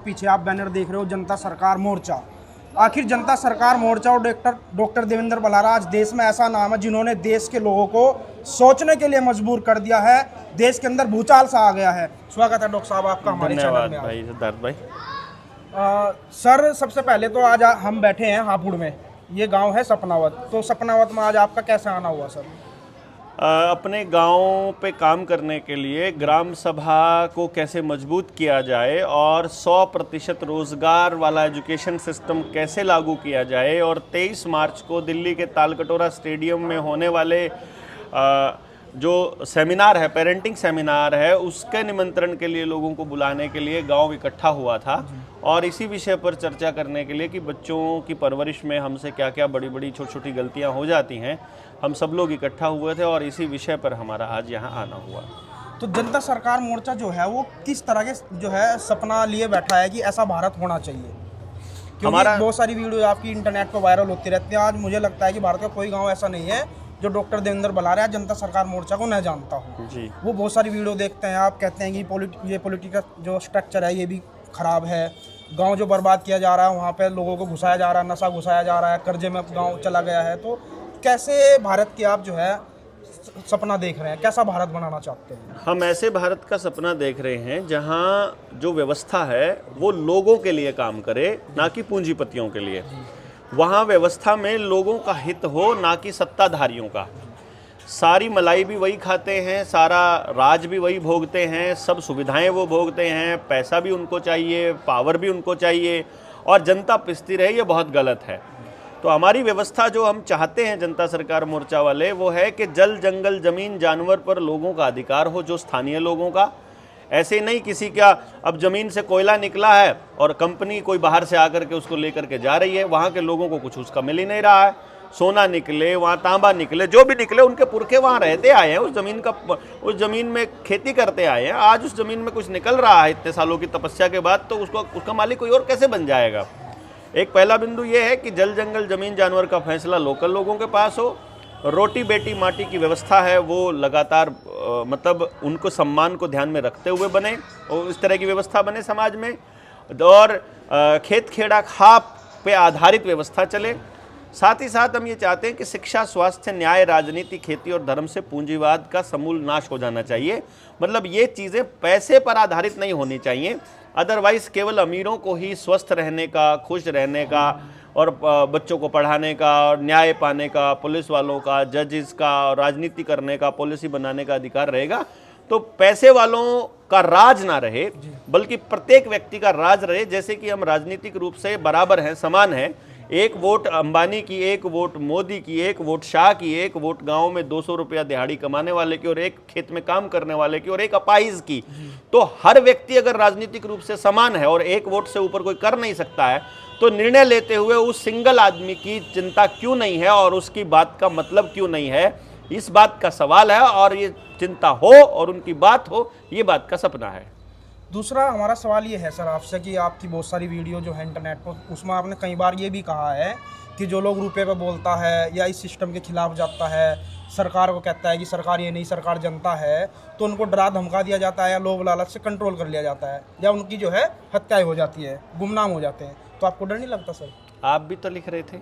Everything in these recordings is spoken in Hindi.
पीछे आप बैनर देख रहे हो जनता सरकार मोर्चा। आखिर जनता सरकार मोर्चा और डॉक्टर देवेंद्र बलारा आज देश में ऐसा नाम है जिन्होंने देश के लोगों को सोचने के लिए मजबूर कर दिया है। देश के अंदर भूचाल सा आ गया है। स्वागत है डॉक्टर साहब आपका हमारे चैनल में। भाई सिद्धार्थ भाई। सर सबसे पहले तो आज हम बैठे हैं हापुड़ में, ये गांव है सपनावत। तो सपनावत में आज आपका कैसे आना हुआ सर? अपने गांव पे काम करने के लिए ग्राम सभा को कैसे मजबूत किया जाए और 100% रोजगार वाला एजुकेशन सिस्टम कैसे लागू किया जाए और 23 मार्च को दिल्ली के तालकटोरा स्टेडियम में होने वाले जो सेमिनार है, पेरेंटिंग सेमिनार है, उसके निमंत्रण के लिए लोगों को बुलाने के लिए गांव इकट्ठा हुआ था और इसी विषय पर चर्चा करने के लिए कि बच्चों की परवरिश में हमसे क्या क्या बड़ी बड़ी छोटी छोटी गलतियां हो जाती हैं, हम सब लोग इकट्ठा हुए थे और इसी विषय पर हमारा आज यहाँ आना हुआ। तो जनता सरकार मोर्चा जो है वो किस तरह के जो है सपना लिए बैठा है कि ऐसा भारत होना चाहिए? क्योंकि हमारा बहुत सारी वीडियो आपकी इंटरनेट पर वायरल होती रहती है। आज मुझे लगता है कि भारत का कोई गांव ऐसा नहीं है जो डॉक्टर देवेंद्र बलारा जनता सरकार मोर्चा को न जानता हो जी। वो बहुत सारी वीडियो देखते हैं। आप कहते हैं कि ये पॉलिटिकल जो स्ट्रक्चर है ये भी खराब है, गांव जो बर्बाद किया जा रहा है वहाँ पे लोगों को घुसाया जा रहा है, नशा घुसाया जा रहा है, कर्जे में गांव चला गया है। तो कैसे भारत की आप जो है सपना देख रहे हैं, कैसा भारत बनाना चाहते हैं? हम ऐसे भारत का सपना देख रहे हैं जहाँ जो व्यवस्था है वो लोगों के लिए काम करे, ना कि पूंजीपतियों के लिए। वहाँ व्यवस्था में लोगों का हित हो, ना कि सत्ताधारियों का। सारी मलाई भी वही खाते हैं, सारा राज भी वही भोगते हैं, सब सुविधाएं वो भोगते हैं, पैसा भी उनको चाहिए, पावर भी उनको चाहिए और जनता पिसती रहे, ये बहुत गलत है। तो हमारी व्यवस्था जो हम चाहते हैं जनता सरकार मोर्चा वाले, वो है कि जल जंगल जमीन जानवर पर लोगों का अधिकार हो, जो स्थानीय लोगों का। ऐसे नहीं किसी का अब ज़मीन से कोयला निकला है और कंपनी कोई बाहर से आकर के उसको लेकर के जा रही है, वहाँ के लोगों को कुछ उसका मिल ही नहीं रहा है। सोना निकले, वहाँ तांबा निकले, जो भी निकले, उनके पुरखे वहाँ रहते आए हैं, उस ज़मीन में खेती करते आए हैं। आज उस ज़मीन में कुछ निकल रहा है इतने सालों की तपस्या के बाद, तो उसका मालिक कोई और कैसे बन जाएगा? एक पहला बिंदु ये है कि जल जंगल जमीन जानवर का फैसला लोकल लोगों के पास हो। रोटी बेटी माटी की व्यवस्था है वो लगातार मतलब उनको सम्मान को ध्यान में रखते हुए बने और इस तरह की व्यवस्था बने समाज में। और खेत खेड़ा खाप पे आधारित व्यवस्था चले। साथ ही साथ हम ये चाहते हैं कि शिक्षा, स्वास्थ्य, न्याय, राजनीति, खेती और धर्म से पूंजीवाद का समूल नाश हो जाना चाहिए। मतलब ये चीज़ें पैसे पर आधारित नहीं होनी चाहिए। अदरवाइज़ केवल अमीरों को ही स्वस्थ रहने का, खुश रहने का और बच्चों को पढ़ाने का और न्याय पाने का, पुलिस वालों का, जजेस का, राजनीति करने का, पॉलिसी बनाने का अधिकार रहेगा। तो पैसे वालों का राज ना रहे, बल्कि प्रत्येक व्यक्ति का राज रहे। जैसे कि हम राजनीतिक रूप से बराबर हैं, समान हैं। एक वोट अंबानी की, एक वोट मोदी की, एक वोट शाह की, एक वोट गांव में 200 रुपया दिहाड़ी कमाने वाले की और एक खेत में काम करने वाले की और एक अपाहिज की। तो हर व्यक्ति अगर राजनीतिक रूप से समान है और एक वोट से ऊपर कोई कर नहीं सकता है, तो निर्णय लेते हुए उस सिंगल आदमी की चिंता क्यों नहीं है और उसकी बात का मतलब क्यों नहीं है, इस बात का सवाल है। और ये चिंता हो और उनकी बात हो, ये बात का सपना है। दूसरा हमारा सवाल ये है सर आपसे कि आपकी बहुत सारी वीडियो जो है इंटरनेट पर, उसमें आपने कई बार ये भी कहा है कि जो लोग रुपये पे बोलता है या इस सिस्टम के खिलाफ जाता है, सरकार को कहता है कि सरकार ये नहीं सरकार जनता है, तो उनको डरा धमका दिया जाता है या लोभ लालच से कंट्रोल कर लिया जाता है या उनकी जो है हत्याएं हो जाती है, गुमनाम हो जाते हैं। तो आपको डर नहीं लगता सर? आप भी तो लिख रहे थे,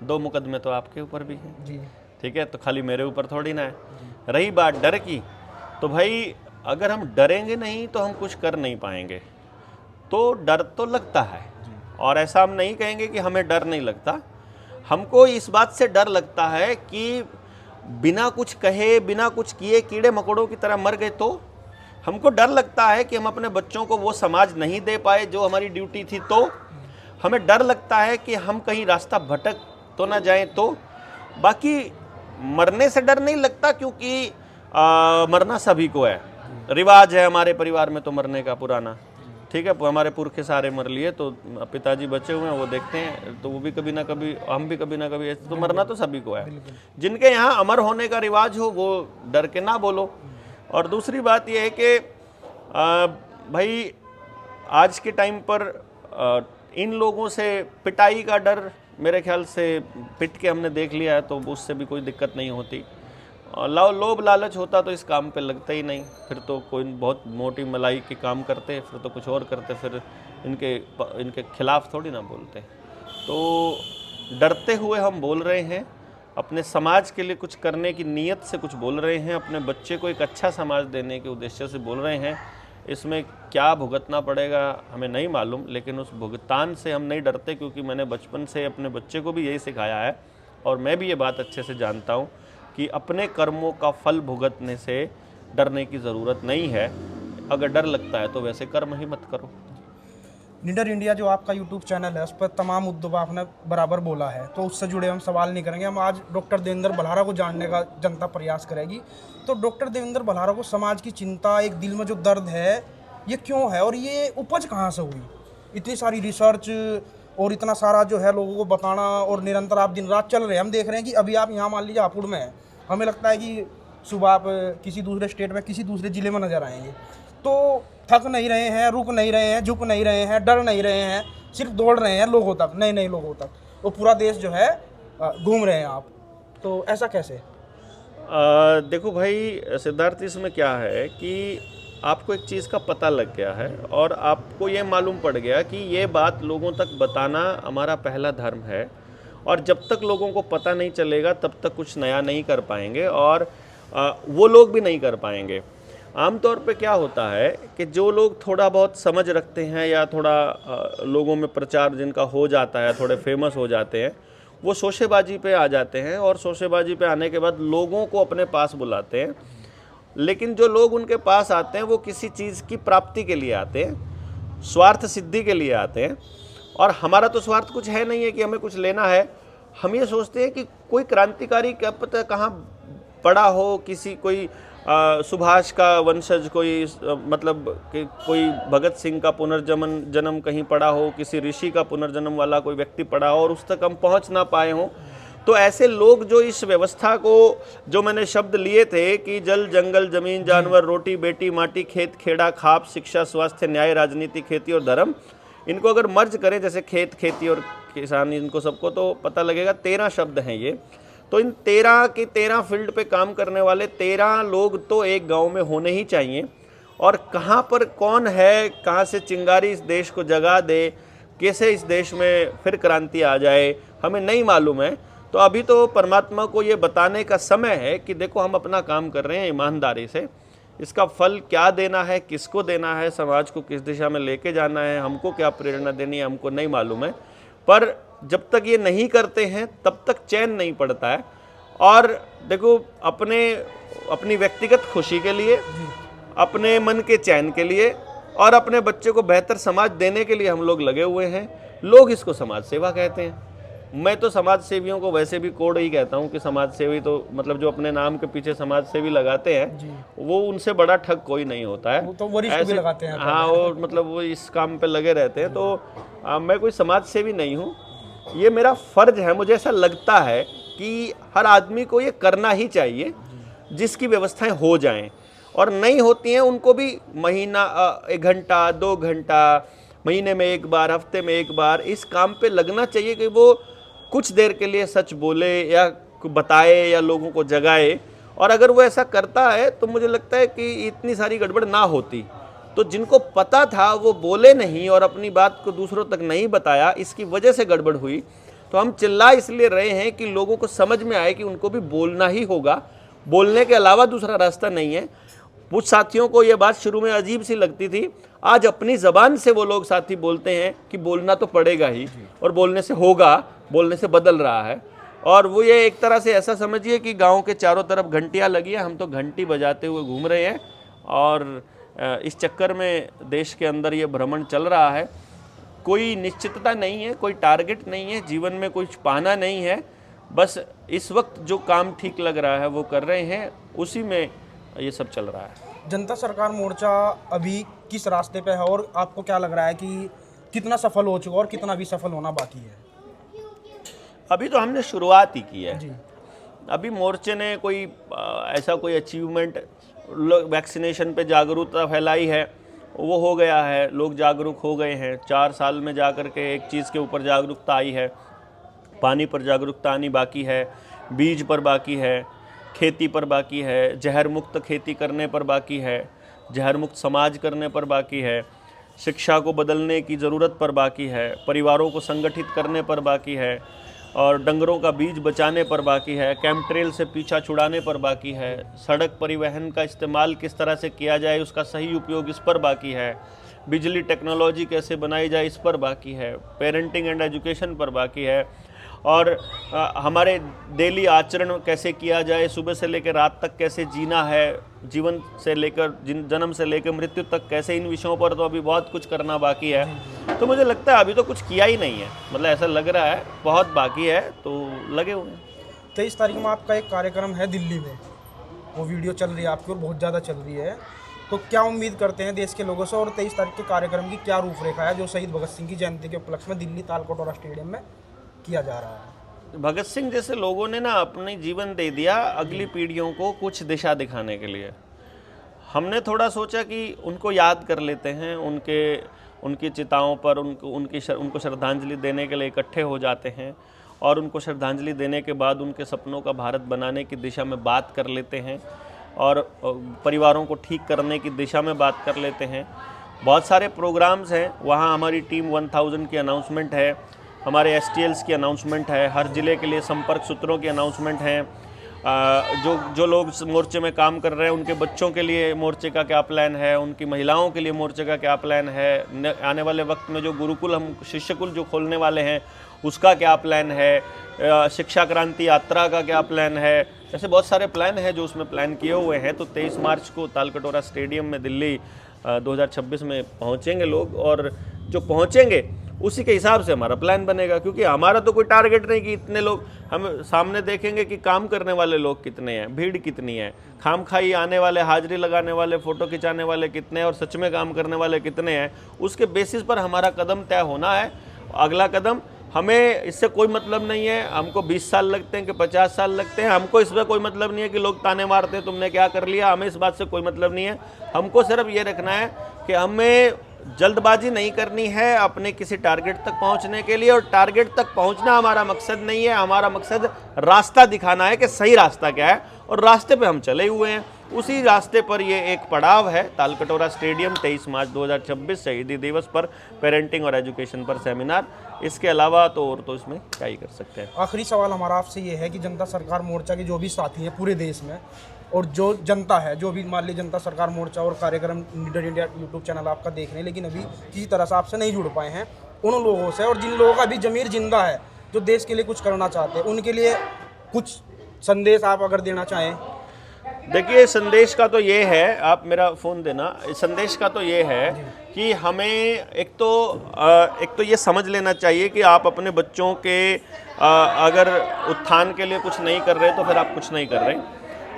2 मुकदमे तो आपके ऊपर भी हैं जी, ठीक है, तो खाली मेरे ऊपर थोड़ी ना है। रही बात डर की, तो भाई अगर हम डरेंगे नहीं तो हम कुछ कर नहीं पाएंगे। तो डर तो लगता है और ऐसा हम नहीं कहेंगे कि हमें डर नहीं लगता। हमको इस बात से डर लगता है कि बिना कुछ कहे, बिना कुछ किए कीड़े मकोड़ों की तरह मर गए। तो हमको डर लगता है कि हम अपने बच्चों को वो समाज नहीं दे पाए जो हमारी ड्यूटी थी। तो हमें डर लगता है कि हम कहीं रास्ता भटक तो ना जाएं। तो बाकी मरने से डर नहीं लगता, क्योंकि मरना सभी को है, रिवाज है हमारे परिवार में तो मरने का पुराना, ठीक है। हमारे पुरखे सारे मर लिए, तो पिताजी बचे हुए हैं, वो देखते हैं, तो वो भी कभी ना कभी, हम भी कभी ना कभी, तो मरना तो सभी को है। जिनके यहाँ अमर होने का रिवाज हो वो डर के ना बोलो। और दूसरी बात ये है कि भाई आज के टाइम पर इन लोगों से पिटाई का डर, मेरे ख्याल से पिट के हमने देख लिया है, तो उससे भी कोई दिक्कत नहीं होती। लोभ लालच होता तो इस काम पे लगता ही नहीं, फिर तो कोई बहुत मोटी मलाई के काम करते, फिर तो कुछ और करते, फिर इनके खिलाफ थोड़ी ना बोलते। तो डरते हुए हम बोल रहे हैं, अपने समाज के लिए कुछ करने की नीयत से कुछ बोल रहे हैं, अपने बच्चे को एक अच्छा समाज देने के उद्देश्य से बोल रहे हैं। इसमें क्या भुगतना पड़ेगा हमें नहीं मालूम, लेकिन उस भुगतान से हम नहीं डरते, क्योंकि मैंने बचपन से अपने बच्चे को भी यही सिखाया है और मैं भी ये बात अच्छे से जानता हूँ कि अपने कर्मों का फल भुगतने से डरने की ज़रूरत नहीं है। अगर डर लगता है तो वैसे कर्म ही मत करो। निडर इंडिया जो आपका यूट्यूब चैनल है, उस पर तमाम मुद्दों पर आपने बराबर बोला है, तो उससे जुड़े हम सवाल नहीं करेंगे। हम आज डॉक्टर देवेंद्र भल्लारा को जानने का जनता प्रयास करेगी। तो डॉक्टर देवेंद्र भल्लारा को समाज की चिंता, एक दिल में जो दर्द है, ये क्यों है और ये उपज कहाँ से हुई? इतनी सारी रिसर्च और इतना सारा जो है लोगों को बताना, और निरंतर आप दिन रात चल रहे हैं। हम देख रहे हैं कि अभी आप यहाँ मान लीजिए हापुड़ में हैं, हमें लगता है कि सुबह आप किसी दूसरे स्टेट में, किसी दूसरे ज़िले में नज़र आएंगे। तो थक नहीं रहे हैं, रुक नहीं रहे हैं, झुक नहीं रहे हैं, डर नहीं रहे हैं, सिर्फ दौड़ रहे हैं लोगों तक, नए नए लोगों तक। वो पूरा देश जो है घूम रहे हैं आप, तो ऐसा कैसे? देखो भाई सिद्धार्थ, इसमें क्या है कि आपको एक चीज़ का पता लग गया है और आपको ये मालूम पड़ गया कि ये बात लोगों तक बताना हमारा पहला धर्म है, और जब तक लोगों को पता नहीं चलेगा तब तक कुछ नया नहीं कर पाएंगे, और वो लोग भी नहीं कर पाएंगे। आमतौर पे क्या होता है कि जो लोग थोड़ा बहुत समझ रखते हैं या थोड़ा लोगों में प्रचार जिनका हो जाता है, थोड़े फेमस हो जाते हैं, वो शोशेबाजी पे आ जाते हैं, और शोशेबाजी पे आने के बाद लोगों को अपने पास बुलाते हैं। लेकिन जो लोग उनके पास आते हैं वो किसी चीज़ की प्राप्ति के लिए आते हैं, स्वार्थ सिद्धि के लिए आते हैं। और हमारा तो स्वार्थ कुछ है नहीं है कि हमें कुछ लेना है। हम ये सोचते हैं कि कोई क्रांतिकारी क्या पता कहाँ पड़ा हो, किसी कोई सुभाष का वंशज, कोई मतलब कि कोई भगत सिंह का पुनर्जन्म कहीं पड़ा हो, किसी ऋषि का पुनर्जन्म वाला कोई व्यक्ति पड़ा हो और उस तक हम पहुंच ना पाए हों। तो ऐसे लोग जो इस व्यवस्था को, जो मैंने शब्द लिए थे कि जल जंगल जमीन जानवर रोटी बेटी माटी खेत खेड़ा खाप शिक्षा स्वास्थ्य न्याय राजनीति खेती और धर्म, इनको अगर मर्ज करें जैसे खेत खेती और किसान, इनको सबको तो पता लगेगा 13 शब्द हैं ये। तो इन 13 के 13 फील्ड पे काम करने वाले 13 लोग तो एक गांव में होने ही चाहिए। और कहाँ पर कौन है, कहाँ से चिंगारी इस देश को जगा दे, कैसे इस देश में फिर क्रांति आ जाए, हमें नहीं मालूम है। तो अभी तो परमात्मा को ये बताने का समय है कि देखो हम अपना काम कर रहे हैं ईमानदारी से, इसका फल क्या देना है, किसको देना है, समाज को किस दिशा में लेके जाना है, हमको क्या प्रेरणा देनी है, हमको नहीं मालूम है। पर जब तक ये नहीं करते हैं तब तक चैन नहीं पड़ता है। और देखो अपनी व्यक्तिगत खुशी के लिए, अपने मन के चैन के लिए और अपने बच्चे को बेहतर समाज देने के लिए हम लोग लगे हुए हैं। लोग इसको समाज सेवा कहते हैं। मैं तो समाज सेवियों को वैसे भी कोड ही कहता हूँ कि समाज सेवी तो मतलब जो अपने नाम के पीछे समाज सेवी लगाते हैं वो उनसे बड़ा ठग कोई नहीं होता है। वो तो वरिष्ठ भी लगाते हैं। हाँ, वो मतलब वो इस काम पे लगे रहते हैं। तो मैं कोई समाज सेवी नहीं हूँ, ये मेरा फर्ज है। मुझे ऐसा लगता है कि हर आदमी को ये करना ही चाहिए जिसकी व्यवस्थाएं हो जाएं, और नहीं होती हैं उनको भी महीना 1 घंटा 2 घंटा, महीने में 1 बार, हफ्ते में 1 बार इस काम पे लगना चाहिए कि वो कुछ देर के लिए सच बोले या बताए या लोगों को जगाए। और अगर वो ऐसा करता है तो मुझे लगता है कि इतनी सारी गड़बड़ ना होती। तो जिनको पता था वो बोले नहीं और अपनी बात को दूसरों तक नहीं बताया, इसकी वजह से गड़बड़ हुई। तो हम चिल्ला इसलिए रहे हैं कि लोगों को समझ में आए कि उनको भी बोलना ही होगा, बोलने के अलावा दूसरा रास्ता नहीं है। कुछ साथियों को ये बात शुरू में अजीब सी लगती थी, आज अपनी ज़बान से वो लोग साथी बोलते हैं कि बोलना तो पड़ेगा ही और बोलने से होगा, बोलने से बदल रहा है। और वो ये एक तरह से ऐसा समझिए कि गांव के चारों तरफ घंटियां लगी हैं, हम तो घंटी बजाते हुए घूम रहे हैं। और इस चक्कर में देश के अंदर ये भ्रमण चल रहा है। कोई निश्चितता नहीं है, कोई टारगेट नहीं है, जीवन में कुछ पाना नहीं है। बस इस वक्त जो काम ठीक लग रहा है वो कर रहे हैं, उसी में ये सब चल रहा है। जनता सरकार मोर्चा अभी किस रास्ते पे है और आपको क्या लग रहा है कि कितना सफल हो चुका और कितना भी सफल होना बाकी है? अभी तो हमने शुरुआत ही की है जी। अभी मोर्चे ने कोई ऐसा कोई अचीवमेंट, वैक्सीनेशन पे जागरूकता फैलाई है, वो हो गया है, लोग जागरूक हो गए हैं। 4 साल में जा कर के एक चीज़ के ऊपर जागरूकता आई है। पानी पर जागरूकता आनी बाकी है, बीज पर बाकी है, खेती पर बाकी है, जहर मुक्त खेती करने पर बाकी है, जहर मुक्त समाज करने पर बाकी है। शिक्षा को बदलने की ज़रूरत पर बाकी है, परिवारों को संगठित करने पर बाकी है, और डंगरों का बीज बचाने पर बाकी है, कैम्पट्रेल से पीछा छुड़ाने पर बाकी है, सड़क परिवहन का इस्तेमाल किस तरह से किया जाए उसका सही उपयोग इस पर बाकी है, बिजली टेक्नोलॉजी कैसे बनाई जाए इस पर बाकी है, पेरेंटिंग एंड एजुकेशन पर बाकी है, और हमारे डेली आचरण कैसे किया जाए, सुबह से लेकर रात तक कैसे जीना है, जीवन से लेकर जन्म से लेकर मृत्यु तक कैसे, इन विषयों पर तो अभी बहुत कुछ करना बाकी है। तो मुझे लगता है अभी तो कुछ किया ही नहीं है, मतलब ऐसा लग रहा है बहुत बाकी है, तो लगे हुए हैं। 23 तारीख में आपका एक कार्यक्रम है दिल्ली में, वो वीडियो चल रही है आपकी और बहुत ज़्यादा चल रही है, तो क्या उम्मीद करते हैं देश के लोगों से, और 23 तारीख के कार्यक्रम की क्या रूपरेखा है जो शहीद भगत सिंह की जयंती के उपलक्ष्य में दिल्ली तालकटोरा स्टेडियम में किया जा रहा है? भगत सिंह जैसे लोगों ने ना अपने जीवन दे दिया अगली पीढ़ियों को कुछ दिशा दिखाने के लिए। हमने थोड़ा सोचा कि उनको याद कर लेते हैं, उनकी चिताओं पर उनको श्रद्धांजलि देने के लिए इकट्ठे हो जाते हैं, और उनको श्रद्धांजलि देने के बाद उनके सपनों का भारत बनाने की दिशा में बात कर लेते हैं, और परिवारों को ठीक करने की दिशा में बात कर लेते हैं। बहुत सारे प्रोग्राम्स हैं, वहाँ हमारी टीम 1000 की अनाउंसमेंट है, हमारे STLs की अनाउंसमेंट है, हर ज़िले के लिए संपर्क सूत्रों की अनाउंसमेंट है, जो लोग मोर्चे में काम कर रहे हैं उनके बच्चों के लिए मोर्चे का क्या प्लान है, उनकी महिलाओं के लिए मोर्चे का क्या प्लान है, आने वाले वक्त में जो गुरुकुल हम शिष्यकुल जो खोलने वाले हैं उसका क्या प्लान है, शिक्षा क्रांति यात्रा का क्या प्लान है, ऐसे बहुत सारे प्लान हैं जो उसमें प्लान किए हुए हैं। तो 23 मार्च को तालकटोरा स्टेडियम में दिल्ली 2026 में पहुँचेंगे लोग, और जो पहुँचेंगे उसी के हिसाब से हमारा प्लान बनेगा, क्योंकि हमारा तो कोई टारगेट नहीं कि इतने लोग, हम सामने देखेंगे कि काम करने वाले लोग कितने हैं, भीड़ कितनी है, खामखाई आने वाले, हाजिरी लगाने वाले, फ़ोटो खिंचाने वाले कितने हैं और सच में काम करने वाले कितने हैं, उसके बेसिस पर हमारा कदम तय होना है। अगला कदम, हमें इससे कोई मतलब नहीं है हमको 20 साल लगते हैं कि 50 साल लगते हैं, हमको इसमें कोई मतलब नहीं है कि लोग ताने मारते हैं तुमने क्या कर लिया, हमें इस बात से कोई मतलब नहीं है। हमको सिर्फ ये रखना है कि हमें जल्दबाजी नहीं करनी है अपने किसी टारगेट तक पहुंचने के लिए, और टारगेट तक पहुंचना हमारा मकसद नहीं है, हमारा मकसद रास्ता दिखाना है कि सही रास्ता क्या है, और रास्ते पे हम चले हुए हैं। उसी रास्ते पर ये एक पड़ाव है तालकटोरा स्टेडियम 23 मार्च 2026 शहीदी दिवस पर पेरेंटिंग और एजुकेशन पर सेमिनार। इसके अलावा तो और तो इसमें क्या ही कर सकते हैं। आखिरी सवाल हमारा आपसे ये है कि जनता सरकार मोर्चा के जो भी साथी हैं पूरे देश में, और जो जनता है, जो भी मान ली जनता सरकार मोर्चा और कार्यक्रम लीडर इंडिया यूट्यूब चैनल आपका देख रहे हैं लेकिन अभी किसी तरह से आपसे नहीं जुड़ पाए हैं, उन लोगों से, और जिन लोगों का अभी ज़मीर जिंदा है, जो देश के लिए कुछ करना चाहते हैं, उनके लिए कुछ संदेश आप अगर देना चाहें? देखिए, संदेश का तो ये है, आप मेरा फ़ोन देना, संदेश का तो ये है कि हमें एक तो ये समझ लेना चाहिए कि आप अपने बच्चों के अगर उत्थान के लिए कुछ नहीं कर रहे तो फिर आप कुछ नहीं कर रहे,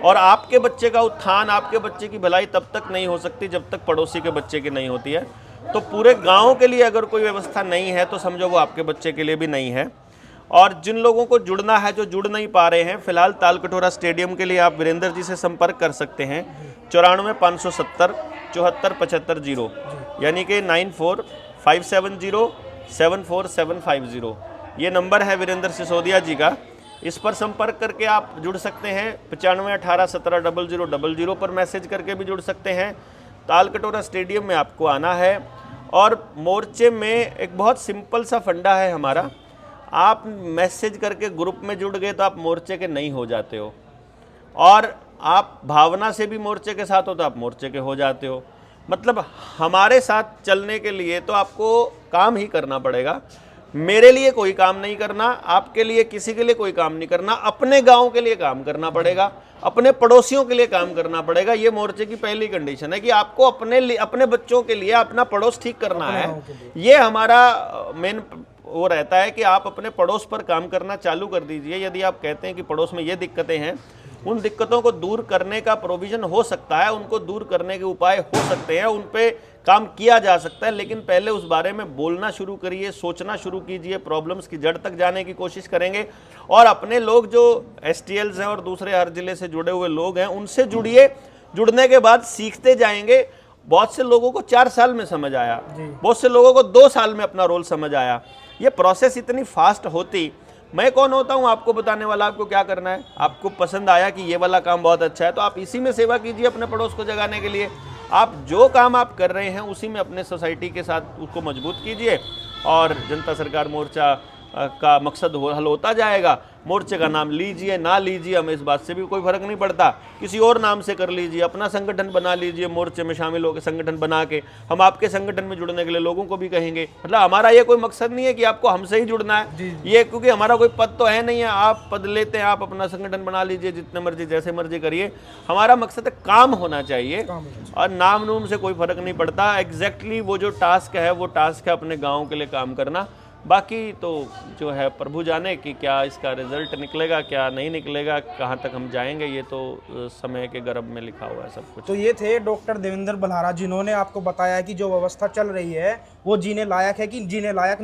और आपके बच्चे का उत्थान, आपके बच्चे की भलाई तब तक नहीं हो सकती जब तक पड़ोसी के बच्चे की नहीं होती है। तो पूरे गांव के लिए अगर कोई व्यवस्था नहीं है तो समझो वो आपके बच्चे के लिए भी नहीं है। और जिन लोगों को जुड़ना है, जो जुड़ नहीं पा रहे हैं, फिलहाल तालकटोरा स्टेडियम के लिए आप वीरेंद्र जी से संपर्क कर सकते हैं 94 570 74 75 0, यानी कि 94 570 74750। ये नंबर है वीरेंद्र सिसोदिया जी का, इस पर संपर्क करके आप जुड़ सकते हैं। 95 18 17 00 00 पर मैसेज करके भी जुड़ सकते हैं। तालकटोरा स्टेडियम में आपको आना है, और मोर्चे में एक बहुत सिंपल सा फंडा है हमारा, आप मैसेज करके ग्रुप में जुड़ गए तो आप मोर्चे के नहीं हो जाते हो, और आप भावना से भी मोर्चे के साथ हो तो आप मोर्चे के हो जाते हो। मतलब हमारे साथ चलने के लिए तो आपको काम ही करना पड़ेगा। मेरे लिए कोई काम नहीं करना, आपके लिए, किसी के लिए कोई काम नहीं करना, अपने गांव के लिए काम करना पड़ेगा, अपने पड़ोसियों के लिए काम करना पड़ेगा। ये मोर्चे की पहली कंडीशन है कि आपको अपने बच्चों के लिए अपना पड़ोस ठीक करना है। ये हमारा मेन वो रहता है कि आप अपने पड़ोस पर काम करना चालू कर दीजिए। यदि आप कहते हैं कि पड़ोस में ये दिक्कतें हैं, उन दिक्कतों को दूर करने का प्रोविज़न हो सकता है, उनको दूर करने के उपाय हो सकते हैं, उन पे काम किया जा सकता है, लेकिन पहले उस बारे में बोलना शुरू करिए, सोचना शुरू कीजिए, प्रॉब्लम्स की जड़ तक जाने की कोशिश करेंगे। और अपने लोग जो STLs हैं और दूसरे हर जिले से जुड़े हुए लोग हैं उनसे जुड़िए, जुड़ने के बाद सीखते जाएंगे। बहुत से लोगों को 4 साल में समझ आया, बहुत से लोगों को 2 साल में अपना रोल समझ आया। ये प्रोसेस इतनी फास्ट होती, मैं कौन होता हूँ आपको बताने वाला, आपको क्या करना है। आपको पसंद आया कि ये वाला काम बहुत अच्छा है तो आप इसी में सेवा कीजिए अपने पड़ोस को जगाने के लिए। आप जो काम आप कर रहे हैं उसी में अपने सोसाइटी के साथ उसको मजबूत कीजिए और जनता सरकार मोर्चा का मकसद हल होता जाएगा। मोर्चे का नाम लीजिए ना लीजिए, हमें इस बात से भी कोई फर्क नहीं पड़ता, किसी और नाम से कर लीजिए, अपना संगठन बना लीजिए, मोर्चे में शामिल होकर संगठन बना के हम आपके संगठन में जुड़ने के लिए लोगों को भी कहेंगे। मतलब हमारा ये कोई मकसद नहीं है कि आपको हमसे ही जुड़ना है, ये क्योंकि हमारा कोई पद तो है नहीं है, आप पद लेते हैं, आप अपना संगठन बना लीजिए, जितने मर्जी जैसे मर्जी करिए, हमारा मकसद है काम होना चाहिए और नाम नूम से कोई फर्क नहीं पड़ता। एग्जैक्टली वो जो टास्क है वो टास्क है अपने गाँव के लिए काम करना। बाकी तो जो है प्रभु जाने कि क्या इसका रिजल्ट निकलेगा क्या नहीं निकलेगा, कहाँ तक हम जाएंगे, ये तो समय के गर्भ में लिखा हुआ है सब कुछ। तो ये थे डॉक्टर देवेंद्र बल्हारा, जिन्होंने आपको बताया कि जो व्यवस्था चल रही है वो जीने लायक है कि जीने लायक